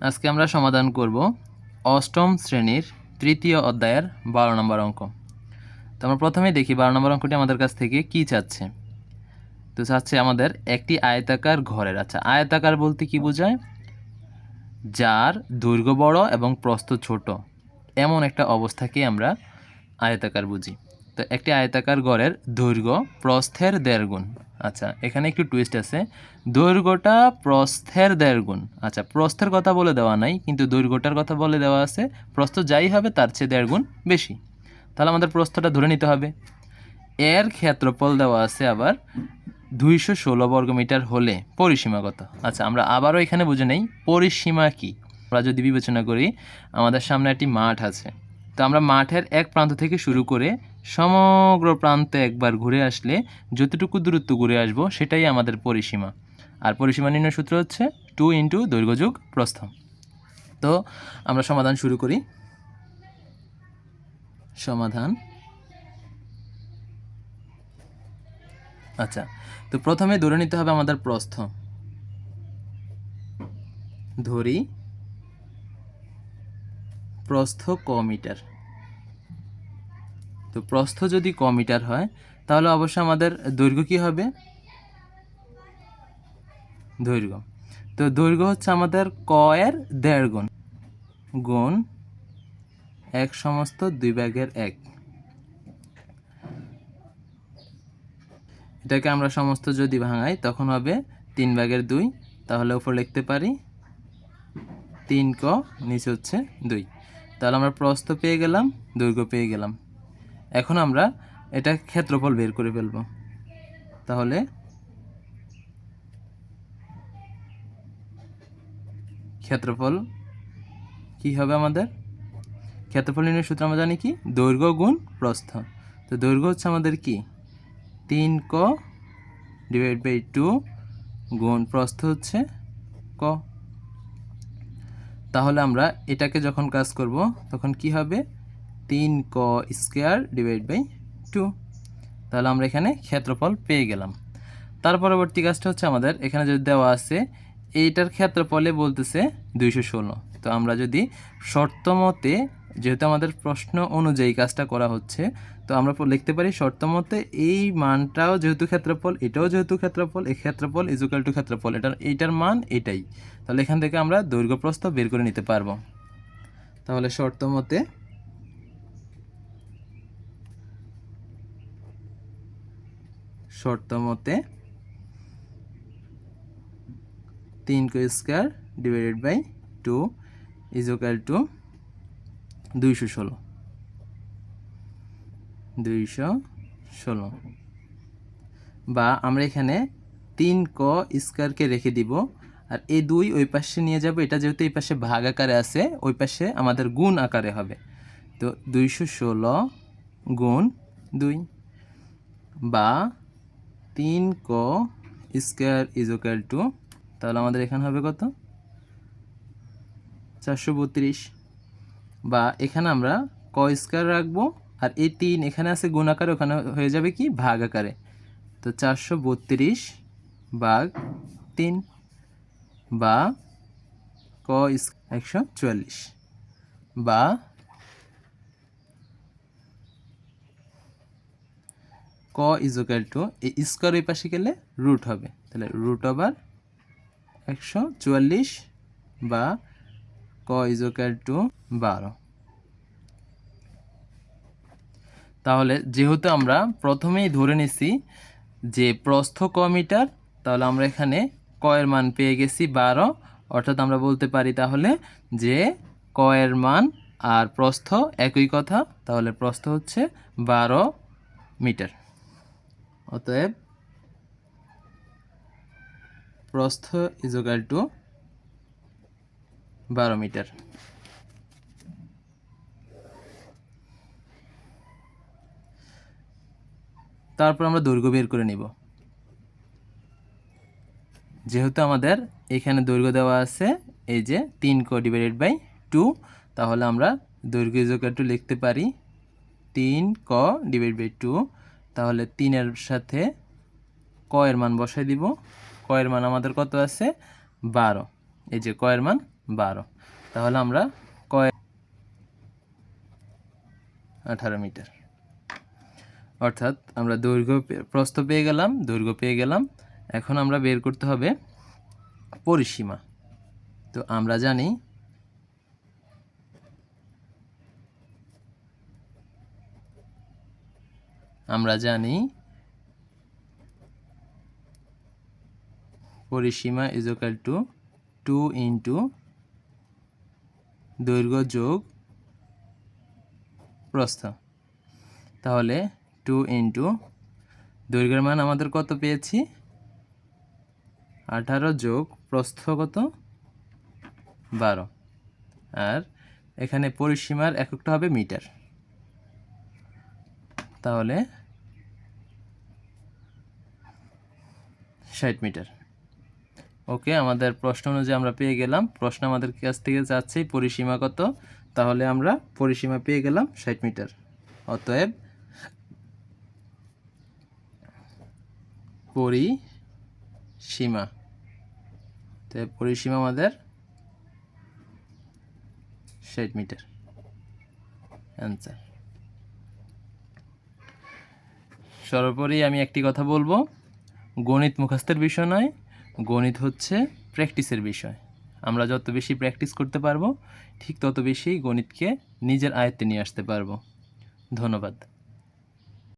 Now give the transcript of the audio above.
আজকে আমরা সমাধান করব অষ্টম শ্রেণীর তৃতীয় অধ্যায়ের 12 নম্বর অঙ্ক। তো আমরা প্রথমেই দেখি 12 নম্বর অঙ্কটি আমাদের কাছ থেকে কি চাচ্ছে। তো চাচ্ছে আমাদের একটি আয়তাকার ঘরের। আচ্ছা, আয়তাকার বলতে কি বোঝায়? যার দৈর্ঘ্য বড় এবং প্রস্থ ছোট, এমন একটা অবস্থাকে আমরা আয়তাকার বুঝি। তো একটি আয়তাকার ঘরের দৈর্ঘ্য প্রস্থের 1.5 গুণ। আচ্ছা, এখানে একটু টুইস্ট আছে, দৈর্ঘ্যটা প্রস্থের 1.5 গুণ। আচ্ছা, প্রস্থের কথা বলে দেওয়া নাই, কিন্তু দৈর্ঘ্যটার কথা বলে দেওয়া আছে। প্রস্থ যাই হবে তার চেয়ে 1.5 গুণ বেশি। তাহলে আমাদের প্রস্থটা ধরে নিতে হবে। এর ক্ষেত্রফল দেওয়া আছে আবার 216 বর্গমিটার হলে পরিসীমা কত? আচ্ছা, আমরা আবারও এখানে বুঝে নেই পরিসীমা কি। আমরা যদি বিবেচনা করি, আমাদের সামনে একটি মাঠ আছে। তো আমরা মাঠের এক প্রান্ত থেকে শুরু করে সমগ্র প্রান্তে একবার ঘুরে আসলে যতটুকু দূরত্ব ঘুরে আসবো সেটাই আমাদের পরিসীমা। আর পরিসীমা নির্ণয় সূত্র হচ্ছে 2 × দৈর্ঘ্য যোগ প্রস্থ। তো আমরা সমাধান শুরু করি। সমাধান। আচ্ছা, তো প্রথমে ধরে নিতে হবে আমাদের প্রস্থ। ধরি প্রস্থ ক মিটার। তো প্রস্থ যদি ক মিটার হয়, তাহলে অবশ্যই আমাদের দৈর্ঘ্য কি হবে? দৈর্ঘ্য। তো দৈর্ঘ্য হচ্ছে আমাদের ক এর 1.5 গুণ, গুণ 1/2/1। এটাকে আমরা সমস্ত যদি ভাঙাই তখন হবে 3/2। তাহলে উপর লিখতে পারি 3 ক, নিচে হচ্ছে 2। তাহলে আমরা প্রস্থ পেয়ে গেলাম, দৈর্ঘ্য পেয়ে গেলাম। এখন আমরা এটা ক্ষেত্রফল বের করে ফেলব। তাহলে ক্ষেত্রফল কি হবে আমাদের? ক্ষেত্রফল নির্ণয়ের সূত্র আমরা জানি কি? দৈর্ঘ্য গুণ প্রস্থ। তো দৈর্ঘ্য হচ্ছে আমাদের কি? 3 ক / 2 গুণ প্রস্থ হচ্ছে ক। তাহলে আমরা এটাকে যখন কাজ করব তখন কি হবে? 3 ক স্কয়ার / 2। তাহলে আমরা এখানে ক্ষেত্রফল পেয়ে গেলাম। তার পরবর্তী কাজটা হচ্ছে আমাদের এখানে যদি দেওয়া আছে এইটার ক্ষেত্রফলে বলতেছে 216। তো আমরা যদি শর্তমতে, যেহেতু আমাদের প্রশ্ন অনুযায়ী কাজটা করা হচ্ছে, তো আমরা লিখতে পারি শর্তমতে এই মানটাও যেহেতু ক্ষেত্রফল, এটাও যেহেতু ক্ষেত্রফল, এই ক্ষেত্রফল ইকুয়াল টু ক্ষেত্রফল, এইটার মান এটাই। তাহলে এখান থেকে আমরা দৈর্ঘ্য প্রস্থ বের করে নিতে পারবো। তাহলে শর্তমতে শর্তমতে 3 ক স্কয়ার / 2 ইকুয়াল টু 216। বা আমরা এখানে 3 ক স্কয়ারকে রেখে দিব, আর এই 2 ওই পাশে নিয়ে যাব। এটা যেহেতু এই পাশে ভাগ আকারে আছে, ওই পাশে আমাদের গুণ আকারে হবে। তো 216 গুণ 2 বা 3 ক স্কয়ার ইকুয়াল টু, তাহলে আমাদের এখানে হবে কত? 432। বা এখানে আমরা ক স্কয়ার রাখবো, আর এই 3 এখানে আছে গুণ আকারে, ওখানে হয়ে যাবে কি? ভাগ আকারে। তো 432/3 বা ক 144 বা ক ইকুয়াল টু, এই স্কয়ার এই পাশে গেলে রুট হবে, তাহলে √144 বা ক ইকুয়াল টু 12। তাহলে যেহেতু আমরা প্রথমেই ধরে নিছি যে প্রস্থ ক মিটার, তাহলে আমরা এখানে ক এর মান পেয়ে গেছি 12। অর্থাৎ আমরা বলতে পারি তাহলে যে ক এর মান আর প্রস্থ একই কথা। তাহলে প্রস্থ হচ্ছে 12 মিটার। অতএব প্রস্থ ইকুয়াল টু 12 মিটার। তারপর আমরা দৈর্ঘ্য বের করে নিব। যেহেতু আমাদের এখানে দৈর্ঘ্য দেওয়া আছে এই যে 3 ক / 2, তাহলে আমরা দৈর্ঘ্য ইকুয়াল টু লিখতে পারি 3 ক / 2। তাহলে 3 এর সাথে ক এর মান বসাই দিব। ক এর মান আমাদের কত আছে? 12। এই যে ক এর মান 12। তাহলে আমরা কয় 18 মিটার। অর্থাৎ আমরা প্রস্থ পেয়ে গেলাম, দৈর্ঘ্য পেয়ে গেলাম। এখন আমরা বের করতে হবে পরিসীমা। তো আমরা জানি পরিসীমা ইজ ইকুয়াল টু 2 ইন্টু দৈর্ঘ্য যোগ প্রস্থ। তাহলে 2 ইন্টু দৈর্ঘ্যের মান আমাদের কত পেয়েছি 18 যোগ প্রস্থ কত 12, আর এখানে পরিসীমার এককটা হবে মিটার। তাহলে 60 মিটার। ওকে, আমাদের প্রশ্ন অনুযায়ী আমরা পেয়ে গেলাম। প্রশ্ন আমাদের কাছ থেকে চাচ্ছে পরিসীমা কত, তাহলে আমরা পরিসীমা পেয়ে গেলাম 60 মিটার। অতএব পরিসীমা আমাদের 60 মিটার অ্যান্সার। সর্বোপরি আমি একটি কথা বলবো, গণিত মুখস্থের বিষয় নয়, গণিত হচ্ছে প্র্যাকটিসের বিষয়। আমরা যত বেশি প্র্যাকটিস করতে পারবো ঠিক তত বেশি গণিতকে নিজের আয়ত্তে নিয়ে আসতে পারবো। ধন্যবাদ।